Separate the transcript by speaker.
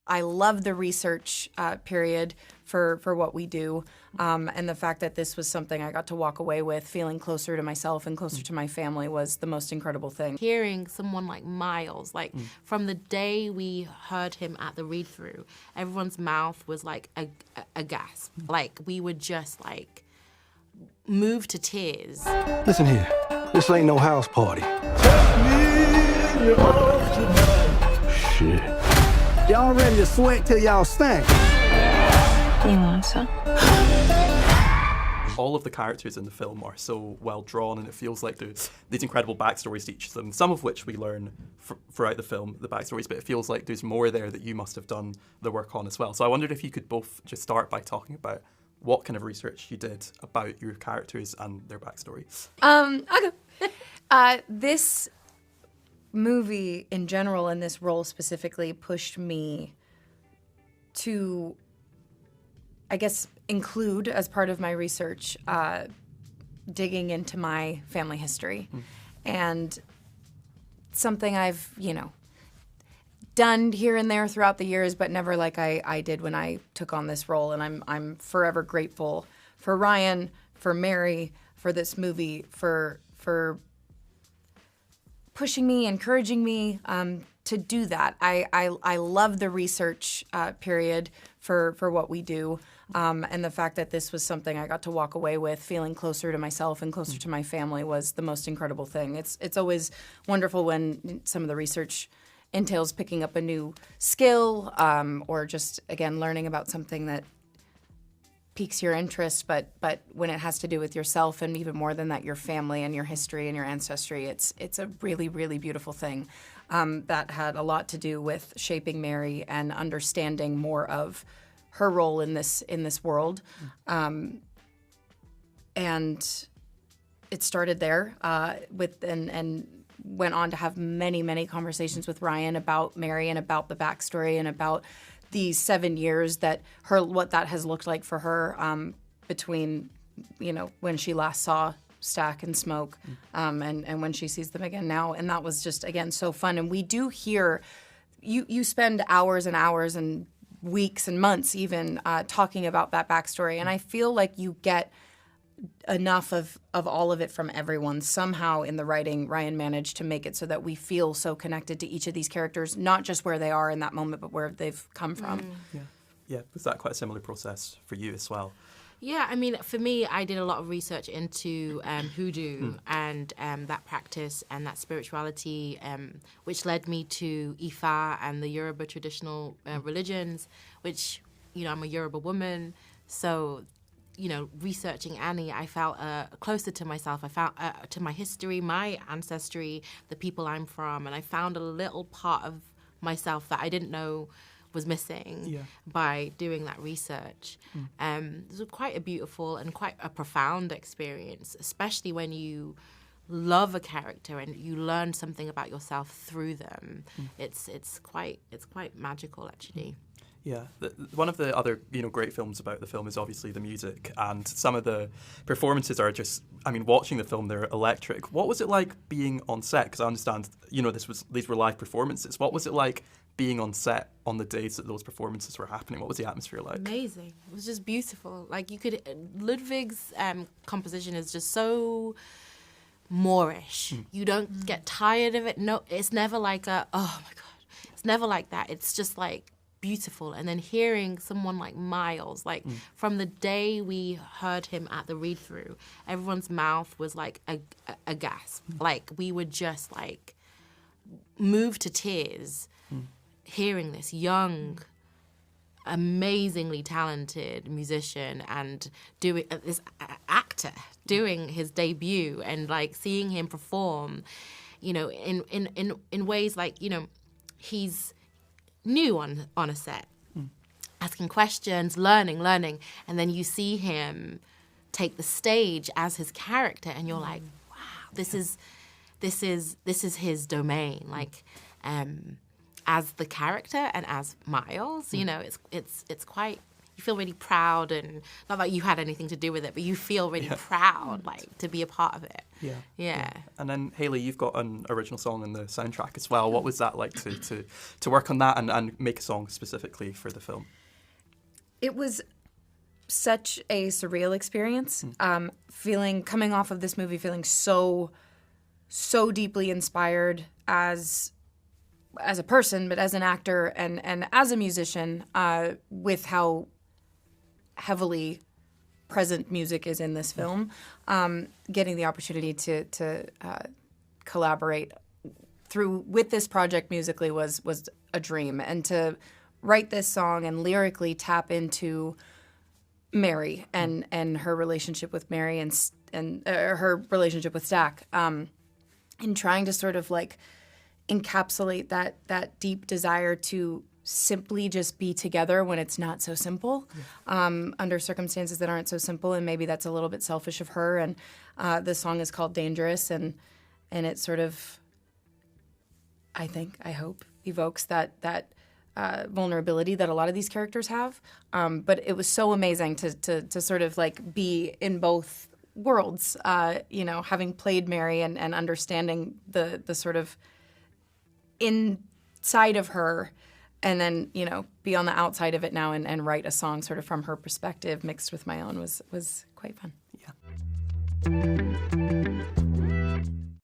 Speaker 1: I love the research period for what we do, and the fact that this was something I got to walk away with feeling closer to myself and closer to my family was the most incredible thing.
Speaker 2: Hearing someone like Miles, like from the day we heard him at the read-through, everyone's mouth was like a gasp. Like we were just like moved to tears.
Speaker 3: Listen here, this ain't no house party. Shit. Y'all ready to sweat till y'all stank?
Speaker 4: You want some?
Speaker 5: All of the characters in the film are so well drawn, and it feels like there's these incredible backstories to each of them, some of which we learn throughout the film, the backstories, but it feels like there's more there that you must have done the work on as well. So I wondered if you could both just start by talking about what kind of research you did about your characters and their backstory.
Speaker 1: Okay. This movie in general and this role specifically pushed me to, I guess, include as part of my research digging into my family history. And something I've, done here and there throughout the years, but never like I did when I took on this role. And I'm forever grateful for Ryan, for Mary, for this movie, for pushing me, encouraging me to do that. I love the research period for what we do, and the fact that this was something I got to walk away with feeling closer to myself and closer to my family was the most incredible thing. It's always wonderful when some of the research entails picking up a new skill or just, again, learning about something that piques your interest, but when it has to do with yourself and even more than that, your family and your history and your ancestry, it's a really, really beautiful thing that had a lot to do with shaping Mary and understanding more of her role in this world. And it started there and went on to have many, many conversations with Ryan about Mary and about the backstory and about these 7 years what that has looked like for her between, when she last saw Stack and Smoke and when she sees them again now. And that was just, again, so fun. And we do hear, you spend hours and hours and weeks and months even talking about that backstory. And I feel like you get enough of all of it from everyone. Somehow in the writing, Ryan managed to make it so that we feel so connected to each of these characters, not just where they are in that moment, but where they've come from.
Speaker 5: Yeah. Was that quite a similar process for you as well?
Speaker 2: Yeah, I mean, for me, I did a lot of research into hoodoo and that practice and that spirituality, which led me to Ifa and the Yoruba traditional religions, which, I'm a Yoruba woman, so researching Annie, I felt closer to myself. I found to my history, my ancestry, the people I'm from, and I found a little part of myself that I didn't know was missing by doing that research. It was quite a beautiful and quite a profound experience, especially when you love a character and you learn something about yourself through them. It's quite magical, actually.
Speaker 5: Yeah, one of the other great films about the film is obviously the music, and some of the performances are just, watching the film, they're electric. What was it like being on set? Because I understand, these were live performances. What was it like being on set on the days that those performances were happening? What was the atmosphere like?
Speaker 2: Amazing. It was just beautiful. Like Ludwig's composition is just so Moorish. You don't get tired of it. No, it's never like oh my God. It's never like that. It's just like beautiful. And then hearing someone like Miles, like from the day we heard him at the read-through, everyone's mouth was like a gasp. Like we were just like moved to tears hearing this young, amazingly talented musician and doing this actor doing his debut and like seeing him perform, in ways like, he's new on a set, asking questions, learning, and then you see him take the stage as his character, and you're like, wow, this is his domain. Like, as the character and as Miles, it's quite you feel really proud, and not that you had anything to do with it, but you feel really proud, like, to be a part of it. Yeah.
Speaker 5: And then Hailee, you've got an original song in the soundtrack as well. What was that like to work on that and make a song specifically for the film?
Speaker 1: It was such a surreal experience. Coming off of this movie, feeling so deeply inspired as a person, but as an actor and as a musician, with how heavily present music is in this film. Getting the opportunity to collaborate with this project musically was a dream, and to write this song and lyrically tap into Mary and her relationship with Mary and her relationship with Stack, and trying to sort of like encapsulate that deep desire to simply just be together when it's not so simple, under circumstances that aren't so simple, and maybe that's a little bit selfish of her. And the song is called Dangerous, and it sort of, I hope, evokes that vulnerability that a lot of these characters have. But it was so amazing to sort of like be in both worlds, having played Mary and understanding the sort of inside of her, and then, be on the outside of it now and write a song sort of from her perspective mixed with my own was quite fun.
Speaker 5: Yeah.